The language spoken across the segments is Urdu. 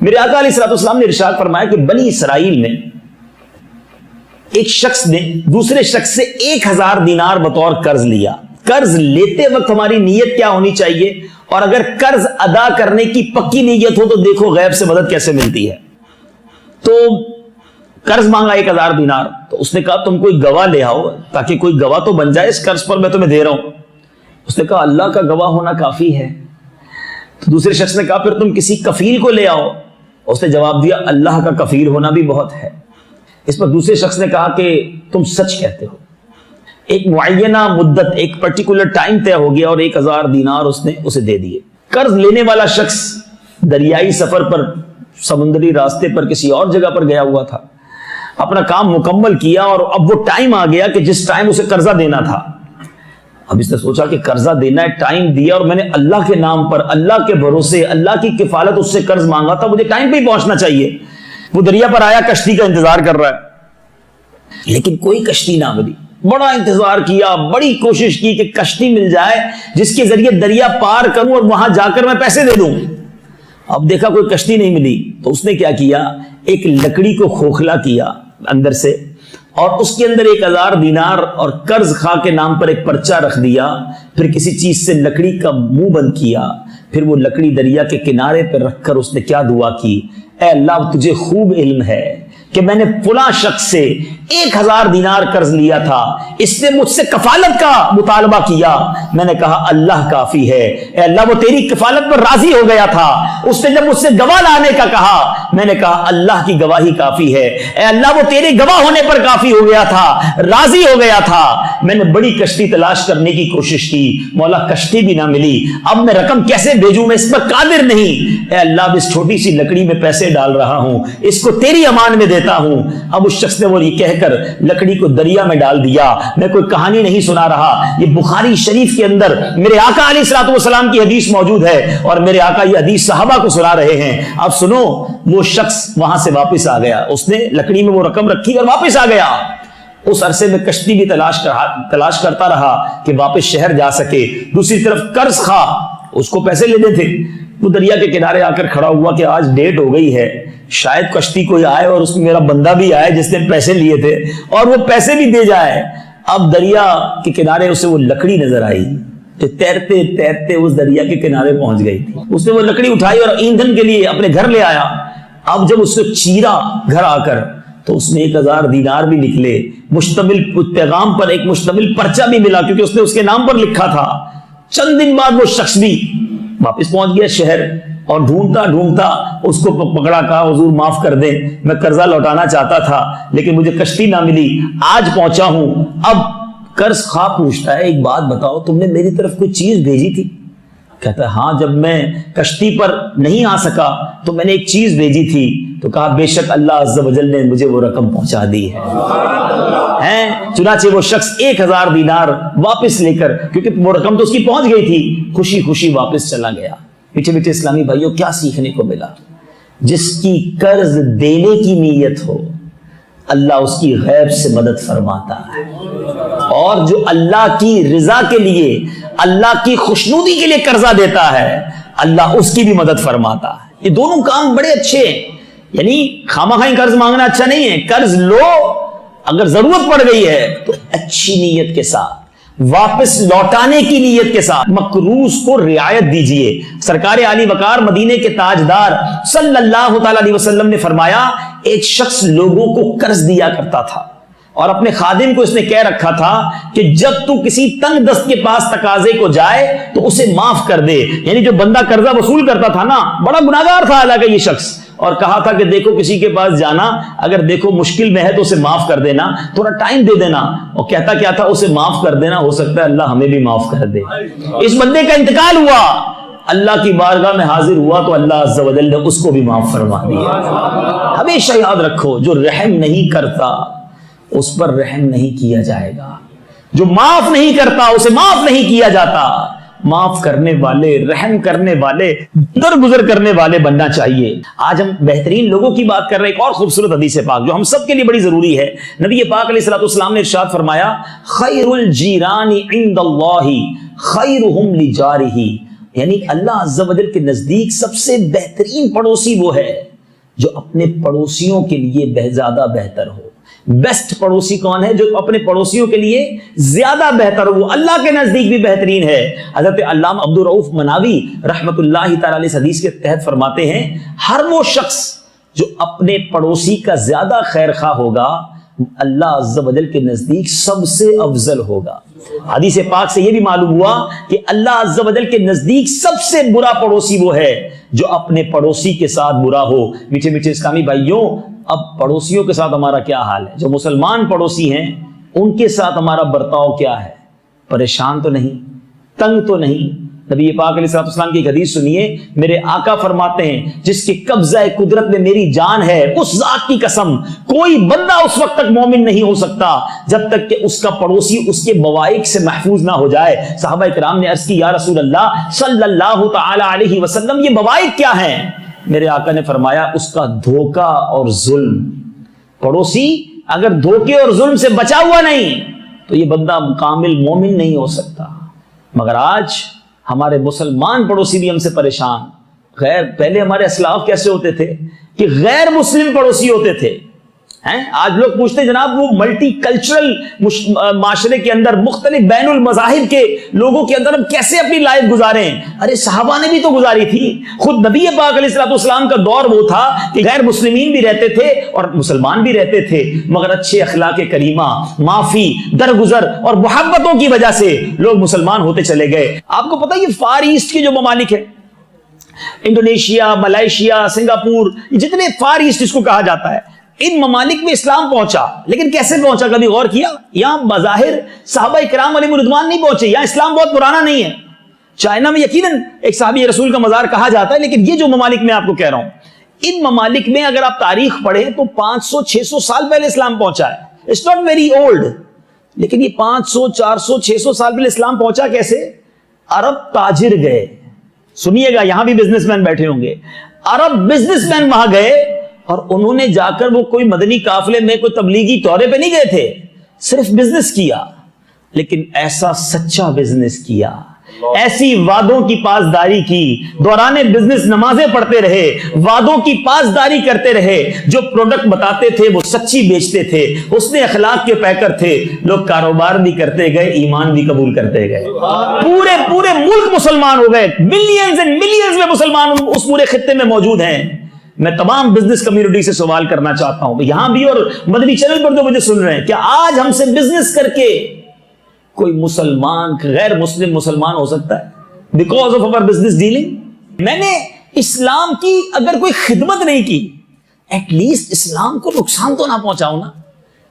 میرے آقا علیہ الصلوۃ والسلام نے ارشاد فرمایا کہ بنی اسرائیل میں ایک شخص نے دوسرے شخص سے 1000 دینار بطور قرض لیا. قرض لیتے وقت ہماری نیت کیا ہونی چاہیے, اور اگر قرض ادا کرنے کی پکی نیت ہو تو دیکھو غیب سے مدد کیسے ملتی ہے. تو قرض مانگا 1000 دینار, تو اس نے کہا تم کوئی گواہ لے آؤ تاکہ کوئی گواہ تو بن جائے اس قرض پر میں تمہیں دے رہا ہوں. اس نے کہا اللہ کا گواہ ہونا کافی ہے. تو دوسرے شخص نے کہا پھر تم کسی کفیل کو لے آؤ. اس نے جواب دیا اللہ کا کفیل ہونا بھی بہت ہے. اس پر دوسرے شخص نے کہا کہ تم سچ کہتے ہو. ایک معینہ مدت, ایک پرٹیکولر ٹائم طے ہو گیا اور 1000 دینار اس نے اسے دے دیے. قرض لینے والا شخص دریائی سفر پر, سمندری راستے پر کسی اور جگہ پر گیا ہوا تھا, اپنا کام مکمل کیا اور اب وہ ٹائم آ گیا کہ جس ٹائم اسے قرضہ دینا تھا. اب اس نے سوچا کہ قرضہ دینا ہے, ٹائم دیا اور میں نے اللہ کے نام پر, اللہ کے بھروسے, اللہ کی کفالت اس سے قرض مانگا تھا, مجھے ٹائم پہ ہی پہنچنا چاہیے. وہ دریا پر آیا, کشتی کا انتظار کر رہا ہے لیکن کوئی کشتی نہ ملی. بڑا انتظار کیا, بڑی کوشش کی کہ کشتی مل جائے جس کے ذریعے دریا پار کروں اور وہاں جا کر میں پیسے دے دوں. اب دیکھا کوئی کشتی نہیں ملی تو اس نے کیا کیا, ایک لکڑی کو کھوکھلا کیا اندر سے اور اس کے اندر 1000 دینار اور قرض خواہ کے نام پر ایک پرچہ رکھ دیا. پھر کسی چیز سے لکڑی کا منہ بند کیا, پھر وہ لکڑی دریا کے کنارے پر رکھ کر اس نے کیا دعا کی, اے اللہ تجھے خوب علم ہے کہ میں نے فلاں شخص سے 1000 دینار قرض لیا تھا, اس نے مجھ سے کفالت کا مطالبہ کیا, میں نے کہا اللہ کافی ہے. اے اللہ وہ تیری کفالت پر راضی ہو گیا تھا. اس نے جب مجھ سے گواہ لانے کا کہا, میں نے کہا اللہ کی گواہی کافی ہے. اے اللہ وہ تیرے گواہ ہونے پر کافی ہو گیا تھا, راضی ہو گیا تھا. میں نے بڑی کشتی تلاش کرنے کی کوشش کی, مولا کشتی بھی نہ ملی. اب میں رقم کیسے بھیجوں, میں اس پر قادر نہیں. اے اللہ اس چھوٹی سی لکڑی میں پیسے ڈال رہا ہوں, اس کو تیری امان میں دیتا ہوں. اب اس شخص نے وہ یہ کہہ کر لکڑی کو دریا میں ڈال دیا. میں کوئی کہانی نہیں سنا رہا, یہ بخاری شریف کے اندر میرے آقا علیہ الصلوۃ والسلام کی حدیث موجود ہے اور میرے آقا یہ حدیث صحابہ کو سنا رہے ہیں. اب سنو, وہ شخص وہاں سے واپس آ گیا, اس نے لکڑی میں وہ رقم رکھی اور واپس آ گیا. اس عرصے میں کشتی بھی تلاش کرتا رہا کہ واپس شہر جا سکے. دوسری طرف قرض خواہ, اس کو پیسے لینے تھے, وہ دریا کے کنارے آ کر کھڑا ہوا کہ آج ڈیٹ ہو گئی ہے, شاید کشتی کوئی آئے اور اس میں میرا بندہ بھی آئے جس نے پیسے لیے تھے اور وہ پیسے بھی دے جائے. اب دریا کے کنارے اسے وہ لکڑی نظر آئی جو تیرتے تیرتے اس دریا کے کنارے پہنچ گئی تھی. اس نے وہ لکڑی اٹھائی اور ایندھن کے لیے اپنے گھر لے آیا. اب جب اس کو چیرا گھر آ کر تو اس میں 1000 دینار بھی نکلے, مشتمل پیغام پر ایک مشتمل پرچہ بھی ملا کیونکہ اس نے اس کے نام پر لکھا تھا. چند دن بعد وہ شخص بھی واپس پہنچ گیا شہر اور ڈھونڈتا ڈھونڈتا اس کو پکڑا, کہا حضور معاف کر دیں, میں قرضہ لوٹانا چاہتا تھا لیکن مجھے کشتی نہ ملی, آج پہنچا ہوں. اب قرض خواہ پوچھتا ہے ایک بات بتاؤ, تم نے میری طرف کوئی چیز بھیجی تھی؟ کہتا ہے ہاں, جب میں کشتی پر نہیں آ سکا تو میں نے ایک چیز بھیجی تھی. تو کہا بے شک اللہ عز و جل نے مجھے وہ رقم پہنچا دی ہے. چنانچہ وہ شخص 1000 دینار واپس لے کر, کیونکہ وہ رقم تو اس کی پہنچ گئی تھی, خوشی خوشی واپس چلا گیا. میٹھے میٹھے اسلامی بھائیوں, کیا سیکھنے کو ملا؟ جس کی قرض دینے کی نیت ہو اللہ اس کی غیب سے مدد فرماتا ہے, اور جو اللہ کی رضا کے لیے, اللہ کی خوشنودی کے لیے قرضہ دیتا ہے اللہ اس کی بھی مدد فرماتا ہے. یہ دونوں کام بڑے اچھے ہیں. یعنی خامخواہ قرض مانگنا اچھا نہیں ہے, قرض لو, اگر ضرورت پڑ گئی ہے تو اچھی نیت کے ساتھ, واپس لوٹانے کی نیت کے ساتھ, مقروض کو رعایت دیجئے. سرکار عالی وقار مدینے کے تاجدار صلی اللہ تعالی علیہ وسلم نے فرمایا, ایک شخص لوگوں کو قرض دیا کرتا تھا اور اپنے خادم کو اس نے کہہ رکھا تھا کہ جب تو کسی تنگ دست کے پاس تقاضے کو جائے تو اسے معاف کر دے. یعنی جو بندہ قرضہ وصول کرتا تھا نا, بڑا گناہگار تھا حالانکہ یہ شخص, اور کہا تھا کہ دیکھو کسی کے پاس جانا, اگر دیکھو مشکل میں ہے تو اسے معاف کر دینا, تھوڑا ٹائم دے دینا. اور کہتا کیا تھا, اسے معاف کر دینا, ہو سکتا ہے اللہ ہمیں بھی معاف کر دے. اس بندے کا انتقال ہوا, اللہ کی بارگاہ میں حاضر ہوا تو اللہ عز و جل نے اس کو بھی معاف فرما دیا. ہمیشہ یاد رکھو, جو رحم نہیں کرتا اس پر رحم نہیں کیا جائے گا, جو معاف نہیں کرتا اسے معاف نہیں کیا جاتا. معاف کرنے والے, رحم کرنے والے, درگزر کرنے والے بننا چاہیے. آج ہم بہترین لوگوں کی بات کر رہے ہیں. ایک اور خوبصورت حدیث پاک جو ہم سب کے لیے بڑی ضروری ہے. نبی پاک علیہ الصلوۃ والسلام نے ارشاد فرمایا, خیر الجیران عند اللہ خیرہم لجارہ یعنی اللہ عز و جل کے نزدیک سب سے بہترین پڑوسی وہ ہے جو اپنے پڑوسیوں کے لیے زیادہ بہتر ہو. بیسٹ پڑوسی کون ہے؟ جو اپنے پڑوسیوں کے لیے زیادہ بہتر ہو, وہ اللہ کے نزدیک بھی بہترین ہے. حضرت علامہ عبدالرؤف مناوی رحمت اللہ تعالی علیہ حدیث کے تحت فرماتے ہیں, ہر وہ شخص جو اپنے پڑوسی کا زیادہ خیر خواہ ہوگا اللہ عز و جل کے نزدیک سب سے افضل ہوگا. حدیث پاک سے یہ بھی معلوم ہوا کہ اللہ عز و جل کے نزدیک سب سے برا پڑوسی وہ ہے جو اپنے پڑوسی کے ساتھ برا ہو. میٹھے میٹھے اسلامی بھائیوں, اب پڑوسیوں کے ساتھ ہمارا کیا حال ہے؟ جو مسلمان پڑوسی ہیں ان کے ساتھ ہمارا برتاؤ کیا ہے؟ پریشان تو نہیں, تنگ تو نہیں؟ نبی پاک علیہ الصلوۃ والسلام کی ایک حدیث سنیے, میرے آقا فرماتے ہیں جس کے قبضہ قدرت میں میری جان ہے اس ذات کی قسم کوئی بندہ اس وقت تک مومن نہیں ہو سکتا جب تک کہ اس کا پڑوسی اس کے بوائق سے محفوظ نہ ہو جائے. صحابہ کرام نے عرض کی یا رسول اللہ صلی اللہ تعالی علیہ وسلم یہ بوائق کیا ہیں؟ میرے آقا نے فرمایا اس کا دھوکہ اور ظلم. پڑوسی اگر دھوکے اور ظلم سے بچا ہوا نہیں تو یہ بندہ کامل مومن نہیں ہو سکتا. مگر آج ہمارے مسلمان پڑوسی بھی ہم سے پریشان. پہلے ہمارے اسلاف کیسے ہوتے تھے کہ غیر مسلم پڑوسی ہوتے تھے. آج لوگ پوچھتے جناب وہ ملٹی کلچرل معاشرے کے اندر مختلف بین المذاہب کے لوگوں کے اندر ہم کیسے اپنی لائف گزاریں؟ ارے صحابہ نے بھی تو گزاری تھی. خود نبی پاک علیہ الصلوۃ والسلام کا دور وہ تھا کہ غیر مسلمین بھی رہتے تھے اور مسلمان بھی رہتے تھے, مگر اچھے اخلاق کریمہ, معافی, درگزر اور محبتوں کی وجہ سے لوگ مسلمان ہوتے چلے گئے. آپ کو پتہ یہ فار ایسٹ کے جو ممالک ہیں, انڈونیشیا, ملائیشیا, سنگاپور, جتنے فار ایسٹ جس کو کہا جاتا ہے, ان ممالک میں اسلام پہنچا. لیکن کیسے پہنچا؟ کبھی غور کیا؟ یہاں بظاہر صحابہ کرام علیہم رضوان نہیں پہنچے, یہاں اسلام بہت پرانا نہیں ہے. چائنا میں یقیناً ایک صحابی رسول کا مزار کہا جاتا ہے, لیکن یہ جو ممالک میں آپ کو کہہ رہا ہوں, ان ممالک میں اگر آپ تاریخ پڑھیں تو 500-600 سال پہلے اسلام پہنچا ہے. اٹس ناٹ ویری اولڈ, لیکن یہ 500-400-600 سال پہلے اسلام پہنچا کیسے؟ عرب تاجر گئے. سنیے گا, یہاں بھی بزنس مین بیٹھے ہوں گے. عرب بزنس مین وہاں گئے اور انہوں نے جا کر وہ کوئی مدنی قافلے میں کوئی تبلیغی دورے پہ نہیں گئے تھے, صرف بزنس کیا. لیکن ایسا سچا بزنس کیا, ایسی وعدوں کی پاسداری کی, دوران بزنس نمازیں پڑھتے رہے, وعدوں کی پاسداری کرتے رہے, جو پروڈکٹ بتاتے تھے وہ سچی بیچتے تھے, حسن اخلاق کے پیکر تھے. لوگ کاروبار بھی کرتے گئے, ایمان بھی قبول کرتے گئے. پورے ملک مسلمان ہو گئے. ملینز اینڈ ملینز میں مسلمان اس پورے خطے میں موجود ہیں. میں تمام بزنس کمیونٹی سے سوال کرنا چاہتا ہوں, یہاں بھی اور مدنی چینل پر جو مجھے سن رہے ہیں, کیا آج ہم سے بزنس کر کے کوئی مسلمان غیر مسلم مسلمان ہو سکتا ہے because of our business dealing? میں نے اسلام کی اگر کوئی خدمت نہیں کی, ایٹ لیسٹ اسلام کو نقصان تو نہ پہنچاؤں نا.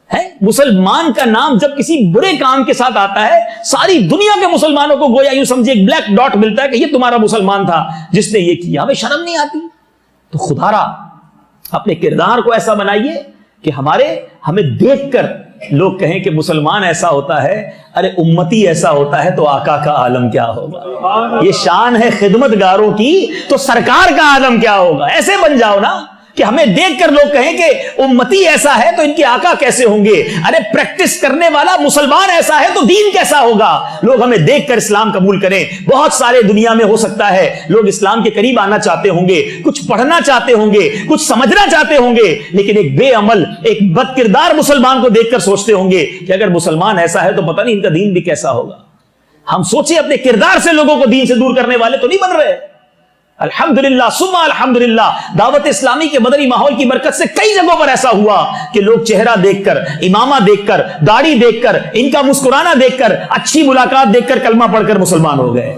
ہے مسلمان کا نام جب کسی برے کام کے ساتھ آتا ہے, ساری دنیا کے مسلمانوں کو گویا یوں سمجھے ایک بلیک ڈاٹ ملتا ہے کہ یہ تمہارا مسلمان تھا جس نے یہ کیا. ہمیں شرم نہیں آتی؟ تو خدا را اپنے کردار کو ایسا بنائیے کہ ہمیں دیکھ کر لوگ کہیں کہ مسلمان ایسا ہوتا ہے, ارے امتی ایسا ہوتا ہے تو آقا کا عالم کیا ہوگا. یہ شان ہے خدمت گاروں کی, تو سرکار کا عالم کیا ہوگا. ایسے بن جاؤ نا کہ ہمیں دیکھ کر لوگ کہیں کہ امتی ایسا ہے تو ان کے آقا کیسے ہوں گے. ارے پریکٹس کرنے والا مسلمان ایسا ہے تو دین کیسا ہوگا. لوگ ہمیں دیکھ کر اسلام قبول کریں. بہت سارے دنیا میں ہو سکتا ہے لوگ اسلام کے قریب آنا چاہتے ہوں گے, کچھ پڑھنا چاہتے ہوں گے, کچھ سمجھنا چاہتے ہوں گے, لیکن ایک بے عمل, ایک بد کردار مسلمان کو دیکھ کر سوچتے ہوں گے کہ اگر مسلمان ایسا ہے تو پتہ نہیں ان کا دین بھی کیسا ہوگا. ہم سوچیں اپنے کردار سے لوگوں کو دین سے دور کرنے والے تو نہیں بن رہے. الحمدللہ ثم الحمدللہ دعوت اسلامی کے مدنی ماحول کی برکت سے کئی جگہوں پر ایسا ہوا کہ لوگ چہرہ دیکھ کر, امامہ دیکھ کر, داڑھی دیکھ کر, ان کا مسکرانا دیکھ کر, اچھی ملاقات دیکھ کر کلمہ پڑھ کر مسلمان ہو گئے.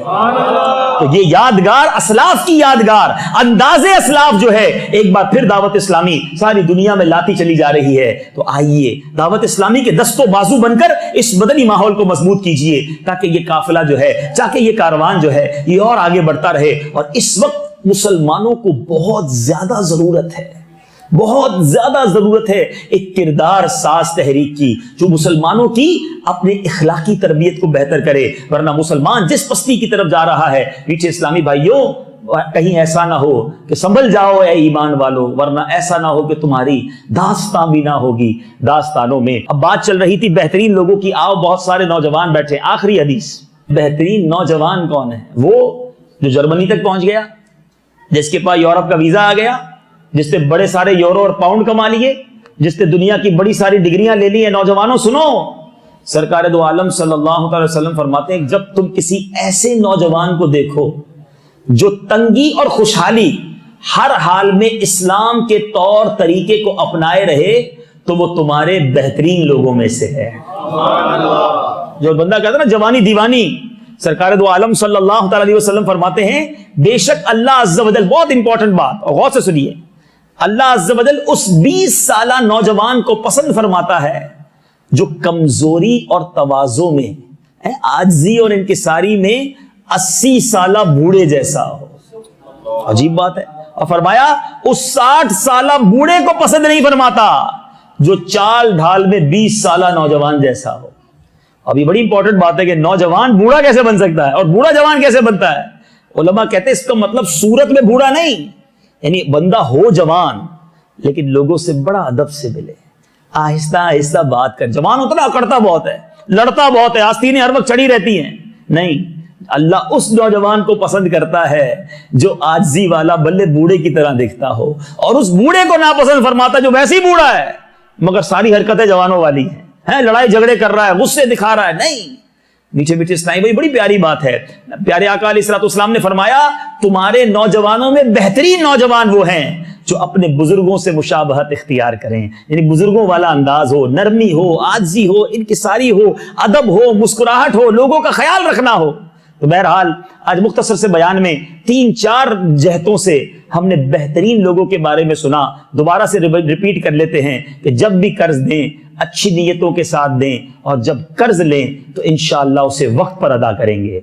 تو یہ یادگار, اسلاف کی یادگار, انداز اسلاف جو ہے ایک بار پھر دعوت اسلامی ساری دنیا میں لاتی چلی جا رہی ہے. تو آئیے دعوت اسلامی کے دست و بازو بن کر اس مدنی ماحول کو مضبوط کیجئے, تاکہ یہ قافلہ جو ہے, تاکہ یہ کاروان جو ہے یہ اور آگے بڑھتا رہے. اور اس وقت مسلمانوں کو بہت زیادہ ضرورت ہے, بہت زیادہ ضرورت ہے ایک کردار ساز تحریک کی, جو مسلمانوں کی اپنے اخلاقی تربیت کو بہتر کرے. ورنہ مسلمان جس پستی کی طرف جا رہا ہے, میٹھے اسلامی بھائیوں, کہیں ایسا نہ ہو کہ سنبھل جاؤ اے ایمان والو, ورنہ ایسا نہ ہو کہ تمہاری داستان بھی نہ ہوگی داستانوں میں. اب بات چل رہی تھی بہترین لوگوں کی, آؤ بہت سارے نوجوان بیٹھے. آخری حدیث, بہترین نوجوان کون ہے؟ وہ جو جرمنی تک پہنچ گیا, جس کے پاس یورپ کا ویزا آ گیا, جس نے بڑے سارے یورو اور پاؤنڈ کما لیے, جس نے دنیا کی بڑی ساری ڈگریاں لے لی ہیں. نوجوانوں سنو, سرکار دو عالم صلی اللہ علیہ وسلم فرماتے ہیں جب تم کسی ایسے نوجوان کو دیکھو جو تنگی اور خوشحالی ہر حال میں اسلام کے طور طریقے کو اپنائے رہے تو وہ تمہارے بہترین لوگوں میں سے ہے. جو بندہ کہتا ہے نا جوانی دیوانی, سرکار دو عالم صلی اللہ علیہ وسلم فرماتے ہیں بے شک اللہ عز و جل, بہت امپورٹنٹ بات اور غور سے سنیے, اللہ عز و جل اس 20 سالہ نوجوان کو پسند فرماتا ہے جو کمزوری اور تواضع میں, عاجزی اور انکساری میں 80 سالہ بوڑھے جیسا ہو. عجیب بات ہے. اور فرمایا اس 60 سالہ بوڑھے کو پسند نہیں فرماتا جو چال ڈھال میں 20 سالہ نوجوان جیسا ہو. اب یہ بڑی امپورٹنٹ بات ہے کہ نوجوان بوڑھا کیسے بن سکتا ہے اور بوڑھا جوان کیسے بنتا ہے. علماء کہتے ہیں اس کا مطلب صورت میں بوڑھا نہیں, یعنی بندہ ہو جوان لیکن لوگوں سے بڑا ادب سے ملے, آہستہ آہستہ بات کر. جوان ہوتا نا اکڑتا بہت ہے, لڑتا بہت ہے, آستینیں ہر وقت چڑھی رہتی ہیں. نہیں, اللہ اس نوجوان کو پسند کرتا ہے جو عاجزی والا بلے بوڑھے کی طرح دکھتا ہو, اور اس بوڑھے کو ناپسند فرماتا جو ویسے ہی بوڑھا ہے مگر ساری حرکتیں جوانوں والی ہیں, لڑائی جھگڑے کر رہا ہے, غصے دکھا رہا ہے. نہیں, میٹھے میٹھے اسلامی بھائی, بڑی پیاری بات ہے. پیارے آقا علیہ الصلوۃ والسلام نے فرمایا تمہارے نوجوانوں میں بہترین نوجوان وہ ہیں جو اپنے بزرگوں سے مشابہت اختیار کریں, یعنی بزرگوں والا انداز ہو, نرمی ہو, عاجزی ہو, انکساری ہو, ادب ہو, مسکراہٹ ہو, لوگوں کا خیال رکھنا ہو. تو بہرحال آج مختصر سے بیان میں 3-4 جہتوں سے ہم نے بہترین لوگوں کے بارے میں سنا. دوبارہ سے ریپیٹ کر لیتے ہیں کہ جب بھی قرض دیں اچھی نیتوں کے ساتھ دیں, اور جب قرض لیں تو انشاءاللہ اسے وقت پر ادا کریں گے.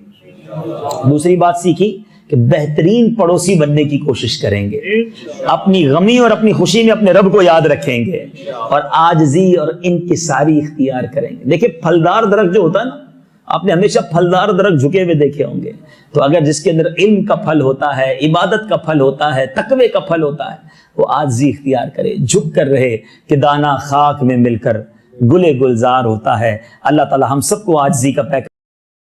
دوسری بات سیکھی کہ بہترین پڑوسی بننے کی کوشش کریں گے, اپنی غمی اور اپنی خوشی میں اپنے رب کو یاد رکھیں گے, اور عاجزی اور انکساری اختیار کریں گے. دیکھیں پھلدار درخت جو ہوتا ہے نا, آپ نے ہمیشہ پھلدار درخت جھکے ہوئے دیکھے ہوں گے, تو اگر جس کے اندر علم کا پھل ہوتا ہے, عبادت کا پھل ہوتا ہے, تقوی کا پھل ہوتا ہے, وہ عاجزی اختیار کرے, جھک کر رہے کہ دانا خاک میں مل کر گلے گلزار ہوتا ہے. اللہ تعالی ہم سب کو عاجزی کا پیغام